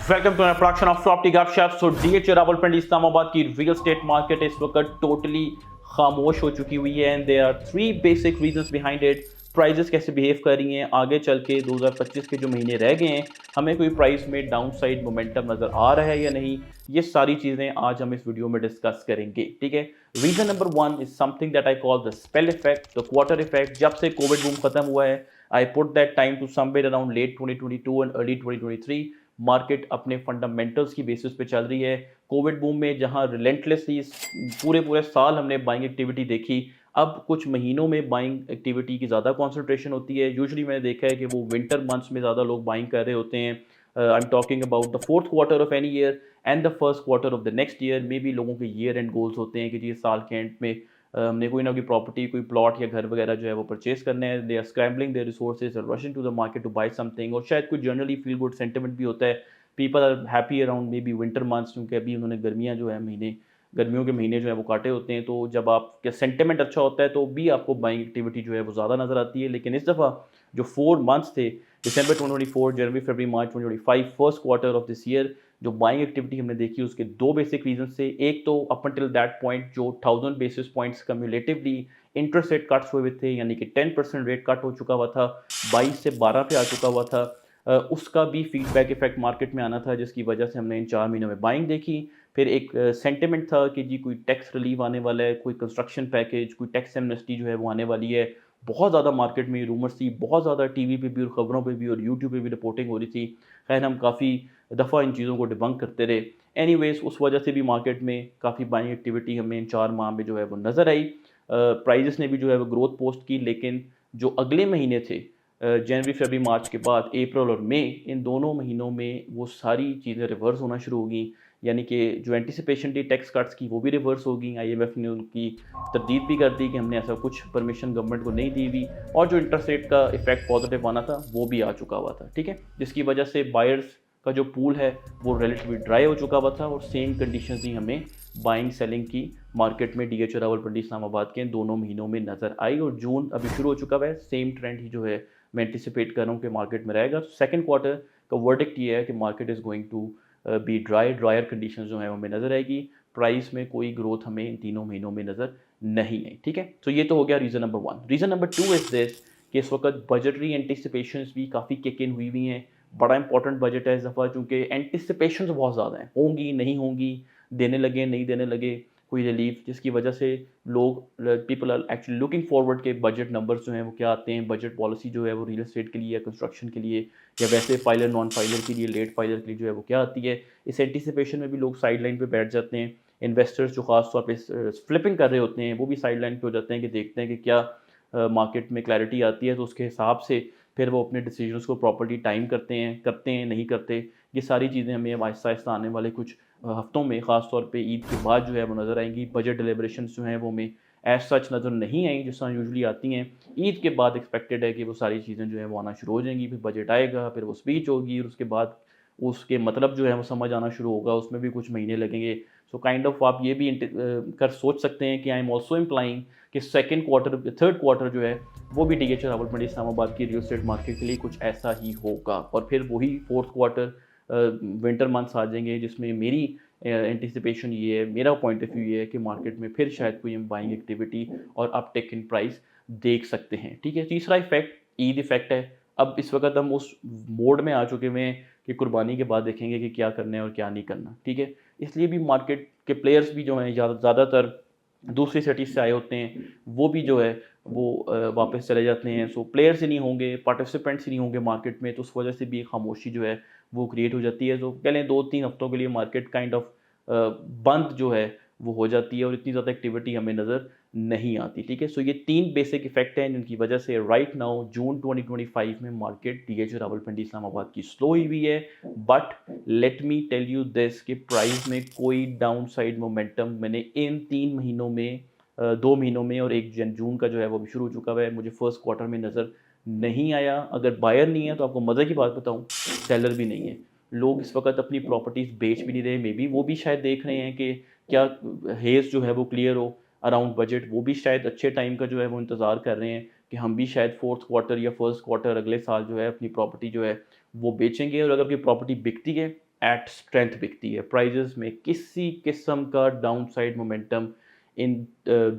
Welcome to production of property Gupshup. So DHA Rawalpindi Islamabad की real estate market इस वक्त totally खामोश हो चुकी हुई है and there are three basic reasons behind it. Prices कैसे बिहेव कर रही हैं आगे चल के 2025 के जो महीने रह गए हैं, हमें कोई प्राइस में डाउनसाइड मोमेंटम नजर आ रहा है या नहीं, ये सारी चीजें आज हम इस वीडियो में डिस्कस करेंगे। ठीक है, reason number one is something that I call the spell effect, the quarter effect. जब से कोविड बूम खत्म हुआ है, I put that time to somewhere around late 2022 and early 2023। Market अपने फंडामेंटल्स की बेसिस पे चल रही है। कोविड बूम में जहां रिलेंटलेसली पूरे पूरे साल हमने बाइंग एक्टिविटी देखी, अब कुछ महीनों में बाइंग एक्टिविटी की ज़्यादा कॉन्सेंट्रेशन होती है। यूजुअली मैंने देखा है कि वो विंटर मंथ्स में ज़्यादा लोग बाइंग कर रहे होते हैं। I am talking about the fourth quarter of any year and the first quarter of the next year में भी लोगों के ईयर एंड गोल्स होते हैं कि जी साल के एंड में हमने कोई ना कोई प्रॉपर्टी, कोई प्लॉट या घर वगैरह जो है वो परचेज करने हैं। They are scrambling their resources और rushing to the market to buy something, और शायद कोई जनरली फील गुड सेंटिमेंट भी होता है। People are happy around maybe winter months, क्योंकि अभी उन्होंने गर्मियाँ जो है महीने, गर्मियों के महीने जो है वो काटे होते हैं। तो जब आपका सेंटिमेंट अच्छा होता है तो भी आपको बाइंग एक्टिविटी जो है वो ज़्यादा नज़र आती है। लेकिन इस दफ़ा जो 4 मंथ्स थे, दिसंबर 2024, जनवरी फरवरी मार्च 2025, first quarter of this year, जो बाइंग एक्टिविटी हमने देखी उसके दो बेसिक रीजन से। एक तो अप टिल दैट पॉइंट जो 1000 basis points cumulatively interest rate cuts हुए थे, यानी कि 10% रेट कट हो चुका हुआ था, 22 से 12 पे आ चुका हुआ था। उसका भी फीडबैक इफेक्ट मार्केट में आना था, जिसकी वजह से हमने इन 4 महीनों में बाइंग देखी। फिर एक सेंटिमेंट था कि जी कोई टैक्स रिलीफ आने वाला है, कोई कंस्ट्रक्शन पैकेज, कोई टैक्स एमनेस्टी जो है वो आने वाली है। बहुत ज़्यादा मार्केट में रूमर्स थी, बहुत ज़्यादा टीवी पे भी और ख़बरों पे भी और यूट्यूब पे भी रिपोर्टिंग हो रही थी। खैर हम काफ़ी दफ़ा इन चीज़ों को डिबंक करते रहे। एनीवेज उस वजह से भी मार्केट में काफ़ी बाइंग एक्टिविटी हमें इन 4 माह में जो है वो नज़र आई। प्राइजेस ने भी जो है वो ग्रोथ पोस्ट की, लेकिन जो अगले महीने थे जनवरी फरवरी मार्च के बाद अप्रैल और मई, इन दोनों महीनों में वो सारी चीज़ें रिवर्स होना शुरू हो गई। यानी कि जो एंटिसिपेशन थी टैक्स कट्स की वो भी रिवर्स हो गई। आईएमएफ ने उनकी तरदीद भी कर दी कि हमने ऐसा कुछ परमिशन गवर्नमेंट को नहीं दी हुई, और जो इंटरेस्ट रेट का इफेक्ट पॉजिटिव आना था वो भी आ चुका हुआ था। ठीक है, जिसकी वजह से बायर्स का जो पूल है वो रिलेटिवली ड्राई हो चुका हुआ था, और सेम कंडीशंस ही हमें बाइंग सेलिंग की मार्केट में डीएचए रावलपिंडी इस्लामाबाद के दोनों महीनों में नज़र आई। और जून अभी शुरू हो चुका है, सेम ट्रेंड ही जो है मैं एंटिसिपेट कर रहा हूँ कि मार्केट में रहेगा। सेकंड क्वार्टर का वर्डिक्ट ये है कि market is going to be drier conditions जो है हमें नज़र आएगी। प्राइस में कोई ग्रोथ हमें इन तीनों महीनों में नज़र नहीं आई। ठीक है, तो ये तो हो गया reason number one. Reason number two is this कि इस वक्त बजटरी एंटिसिपेशंस भी काफ़ी किक इन हुई हैं। बड़ा इंपॉर्टेंट बजट है इस दफ़ा, चूँकि एंटिसिपेशंस बहुत ज़्यादा हैं, होंगी नहीं होंगी, देने लगे नहीं देने लगे कोई रिलीफ, जिसकी वजह से लोग, people are actually looking forward के बजट नंबर्स जो हैं वो क्या आते हैं, बजट पॉलिसी जो है वो रियल एस्टेट के लिए या कंस्ट्रक्शन के लिए या वैसे फाइलर नॉन फाइलर के लिए, लेट फाइलर के लिए जो है वो क्या आती है। इस एंटिसिपेशन में भी लोग साइड लाइन पर बैठ जाते हैं। इन्वेस्टर्स जो खास तौर पर फ्लिपिंग कर रहे होते हैं वो भी साइड लाइन पर हो जाते हैं कि देखते हैं कि क्या मार्केट में क्लैरिटी आती है, तो उसके हिसाब से फिर वो अपने डिसीजंस को प्रॉपर्ली टाइम करते हैं नहीं करते। ये सारी चीज़ें हमें अब आहिस्ता आहिस्ता आने वाले कुछ हफ्तों में, ख़ास तौर पे ईद के बाद जो है वो नज़र आएंगी। बजट डिलिब्रेशंस जो हैं वो हमें एज सच नज़र नहीं आई जिस तरह यूजुअली आती हैं। ईद के बाद एक्सपेक्टेड है कि वो सारी चीज़ें जो है वो आना शुरू हो जाएंगी। फिर बजट आएगा, फिर वो स्पीच होगी, और उसके बाद उसके मतलब जो है वो समझ आना शुरू होगा, उसमें भी कुछ महीने लगेंगे। सो काइंड ऑफ आप ये भी कर सोच सकते हैं कि आई एम ऑल्सो इम्प्लाइंग कि सेकंड क्वार्टर, थर्ड क्वार्टर जो है वो भी डीएचए रावलपिंडी इस्लामाबाद की रियल एस्टेट मार्केट के लिए कुछ ऐसा ही होगा। और फिर वही फोर्थ क्वार्टर विंटर मंथ्स आ जाएंगे, जिसमें मेरी एंटिसिपेशन ये है, मेरा पॉइंट ऑफ व्यू ये है कि मार्केट में फिर शायद कोई हम बाइंग एक्टिविटी और अपटेक इन प्राइस देख सकते हैं। ठीक है, तीसरा इफेक्ट ईद इफेक्ट है। अब इस वक्त हम उस मोड में आ चुके हुए हैं कि कुर्बानी के बाद देखेंगे कि क्या करना है और क्या नहीं करना। ठीक है, इसलिए भी मार्केट के प्लेयर्स भी जो हैं ज़्यादातर दूसरी सिटीज़ से आए होते हैं, वो भी जो है वो वापस चले जाते हैं। सो प्लेयर्स ही नहीं होंगे, पार्टिसिपेंट्स ही नहीं होंगे मार्केट में, तो उस वजह से भी एक खामोशी जो है वो क्रिएट हो जाती है। तो कह लें 2-3 हफ्तों के लिए मार्केट काइंड ऑफ बंद जो है वो हो जाती है, और इतनी ज़्यादा एक्टिविटी हमें नज़र नहीं आती। ठीक है, सो ये 3 बेसिक इफेक्ट हैं जिनकी वजह से राइट नाउ जून 2025 में मार्केट डीएचए रावलपिंडी इस्लामाबाद की स्लो हुई है। But let me tell you this कि प्राइस में कोई डाउन साइड मोमेंटम मैंने इन 3 महीनों में, 2 महीनों में और एक जून का जो है वो भी शुरू हो चुका है, मुझे फर्स्ट क्वार्टर में नज़र नहीं आया। अगर बायर नहीं है तो आपको मज़े की बात बताऊं, सेलर भी नहीं है। लोग इस वक्त अपनी प्रॉपर्टीज़ बेच भी नहीं रहे। मे बी वो भी शायद देख रहे हैं कि क्या हेज जो है वो क्लियर हो अराउंड बजट। वो भी शायद अच्छे टाइम का जो है वो इंतज़ार कर रहे हैं कि हम भी शायद फोर्थ क्वार्टर या फर्स्ट क्वार्टर अगले साल जो है अपनी प्रॉपर्टी जो है वो बेचेंगे। और अगर आपकी प्रॉपर्टी बिकती है एट स्ट्रेंथ बिकती है। प्राइजेस में किसी किस्म का डाउन साइड मोमेंटम इन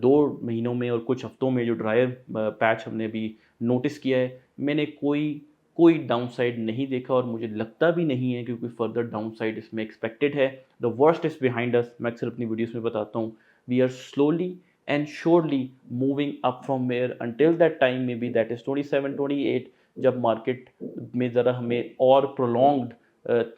2 महीनों में और कुछ हफ्तों में जो ड्रायर पैच हमने भी नोटिस किया है, मैंने कोई कोई डाउन साइड नहीं देखा और मुझे लगता भी नहीं है क्योंकि फर्दर डाउन साइड इसमें एक्सपेक्टेड है। The worst is behind us, मैं अक्सर अपनी वीडियोस में बताता हूँ, we are slowly and surely moving up from where until that time maybe that is 27-28, जब मार्केट में ज़रा हमें और प्रोलॉन्ग्ड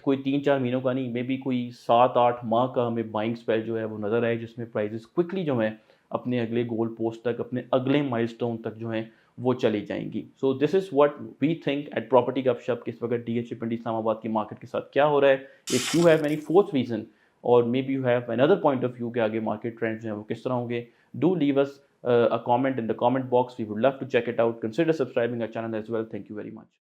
कोई 3-4 महीनों का नहीं, मे बी कोई 7-8 माह का हमें बाइंग स्पेल जो है वो नज़र आए, जिसमें प्राइजेस क्विकली जो है अपने अगले गोल पोस्ट तक, अपने अगले माइलस्टोन तक जो है वो चली जाएंगी। So this is what we think at property Gupshup कि इस वक्त DHA पिंडी इस्लामाबाद की मार्केट के साथ क्या हो रहा है। If you have any fourth reason or maybe you have another point of view कि आगे मार्केट ट्रेंड्स जो हैं वो किस तरह होंगे, do leave us a comment in the comment box. We would love to check it out. Consider subscribing our channel as well. Thank you very much.